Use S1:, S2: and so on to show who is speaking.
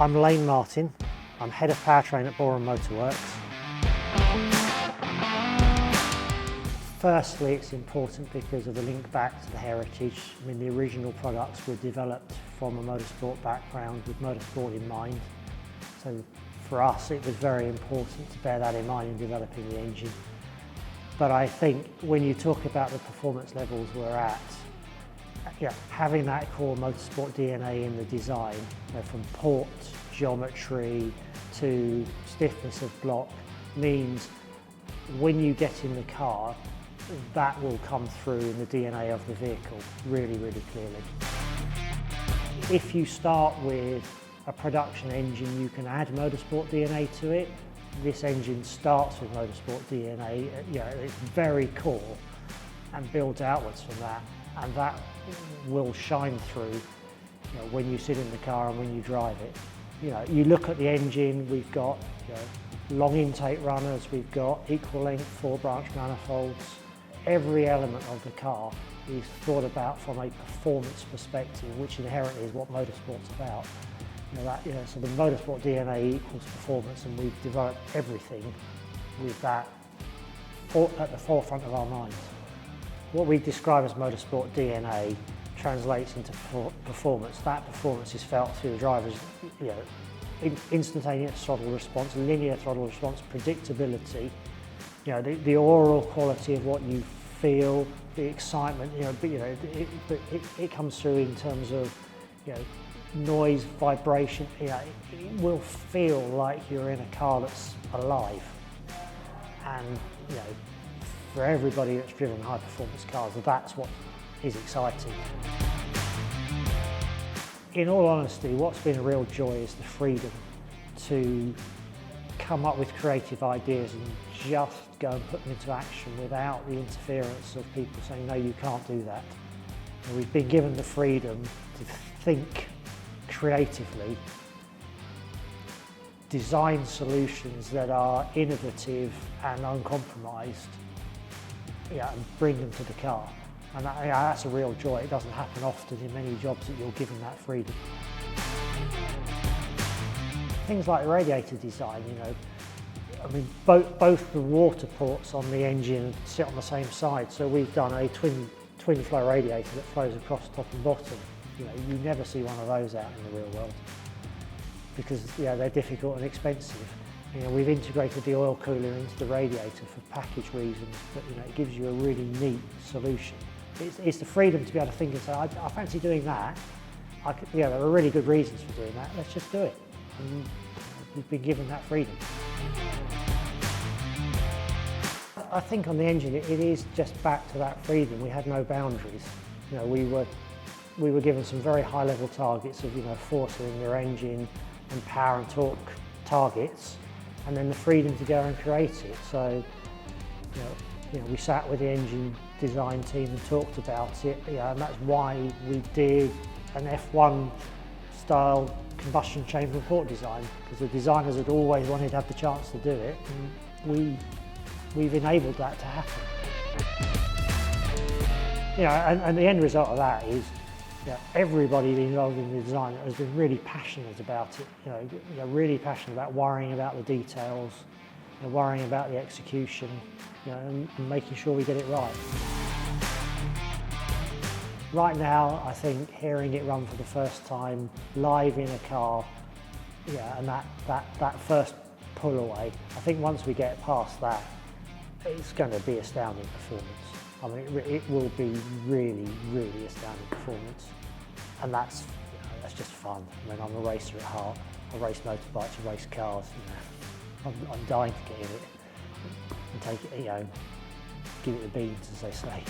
S1: I'm Laine Martin. I'm head of Powertrain at Boreham Motorworks. Firstly, it's important because of the link back to the heritage. I mean, the original products were developed from a motorsport background with motorsport in mind. So for us, it was very important to bear that in mind in developing the engine. But I think when you talk about the performance levels we're at, having that core motorsport DNA in the design, from port geometry to stiffness of block, means when you get in the car, that will come through in the DNA of the vehicle really, really clearly. If you start with a production engine, you can add motorsport DNA to it. This engine starts with motorsport DNA, it's very core, and builds outwards from that, and that will shine through when you sit in the car and when you drive it. You look at the engine, we've got long intake runners, we've got equal length 4-branch manifolds. Every element of the car is thought about from a performance perspective, which inherently is what motorsport's about. So the motorsport DNA equals performance, and we've developed everything with that at the forefront of our minds. What we describe as motorsport DNA translates into performance. That performance is felt through the driver's instantaneous throttle response, linear throttle response, predictability, the oral quality of what you feel, the excitement, it comes through in terms of noise, vibration. It will feel like you're in a car that's alive. And for everybody that's driven high performance cars, that's what is exciting. In all honesty, what's been a real joy is the freedom to come up with creative ideas and just go and put them into action without the interference of people saying, no, you can't do that. And we've been given the freedom to think creatively, design solutions that are innovative and uncompromised, and bring them to the car. And that's a real joy. It doesn't happen often in many jobs that you're given that freedom. Things like radiator design, I mean, both the water ports on the engine sit on the same side, so we've done a twin flow radiator that flows across top and bottom. You never see one of those out in the real world because they're difficult and expensive. We've integrated the oil cooler into the radiator for package reasons, but it gives you a really neat solution. It's the freedom to be able to think and say, I fancy doing that. There are really good reasons for doing that. Let's just do it. And we've been given that freedom. I think on the engine, it is just back to that freedom. We had no boundaries. We were given some very high-level targets of 4-cylinder engine and power and torque targets, and then the freedom to go and create it. So, we sat with the engine design team and talked about it, and that's why we did an F1 style combustion chamber port design, because the designers had always wanted to have the chance to do it, and we've enabled that to happen. And the end result of that is everybody involved in the design has been really passionate about it, really passionate about worrying about the details, worrying about the execution, and making sure we get it right. Right now, I think hearing it run for the first time live in a car, and that first pull away, I think once we get past that, it's going to be astounding performance. I mean, it will be really, really astounding performance, and that's just fun. I mean, I'm a racer at heart. I race motorbikes, I race cars. I'm dying to get in it and take it, give it the beans, as they say.